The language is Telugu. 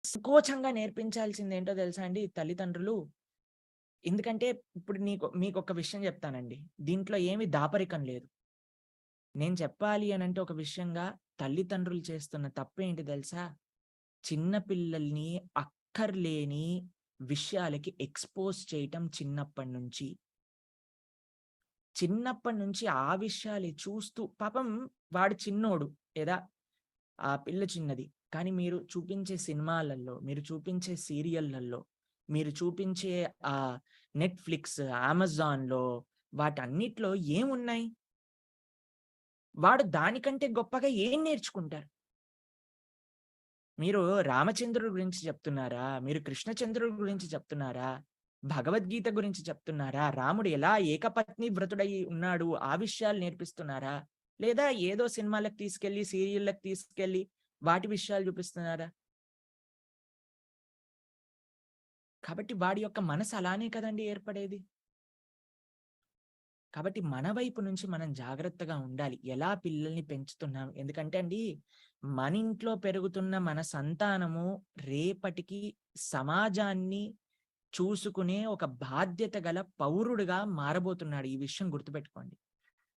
సంకోచంగా నేర్పించాల్సిందేంటో తెలుసా అండి తల్లిదండ్రులు? ఎందుకంటే ఇప్పుడు మీకొక విషయం చెప్తానండి. దీంట్లో ఏమి దాపరికం లేదు. నేను చెప్పాలి అనంటే ఒక విషయంగా తల్లిదండ్రులు చేస్తున్న తప్పేంటి తెలుసా? చిన్న పిల్లల్ని అక్కర్లేని విషయాలకి ఎక్స్‌పోజ్ చేయటం చిన్నప్పటి నుంచి. చిన్నప్పటి నుంచి ఆ విషయాలే చూస్తూ పాపం వాడు చిన్నోడు లేదా ఆ పిల్ల చిన్నది. కానీ మీరు చూపించే సినిమాలలో, మీరు చూపించే సీరియల్‌లలో, మీరు చూపించే నెట్‌ఫ్లిక్స్, అమెజాన్‌లో వాటన్నిటిలో ఏమున్నాయి? వాడు దానికంటే గొప్పగా ఏం నేర్చుకుంటారు? మీరు రామచంద్రుడి గురించి చెప్తున్నారా? మీరు కృష్ణచంద్రుడి గురించి చెప్తున్నారా? భగవద్గీత గురించి చెప్తున్నారా? రాముడు ఎలా ఏకపత్ని వ్రతుడై ఉన్నాడు ఆ విషయాలు నేర్పిస్తున్నారా? లేదా ఏదో సినిమాలకు తీసుకెళ్ళి, సీరియల్‌లకి తీసుకెళ్ళి వాటి విషయాలు చూపిస్తున్నారా? కాబట్టి వాడి యొక్క మనసు అలానే కదండీ ఏర్పడేది. కాబట్టి మన వైపు నుంచి మనం జాగ్రత్తగా ఉండాలి. ఎలా పిల్లల్ని పెంచుతున్నాం? ఎందుకంటే అండి, మన ఇంట్లో పెరుగుతున్న మన సంతానము రేపటికి సమాజాన్ని చూసుకునే ఒక బాధ్యత గల పౌరుడుగా మారబోతున్నాడు. ఈ విషయం గుర్తుపెట్టుకోండి.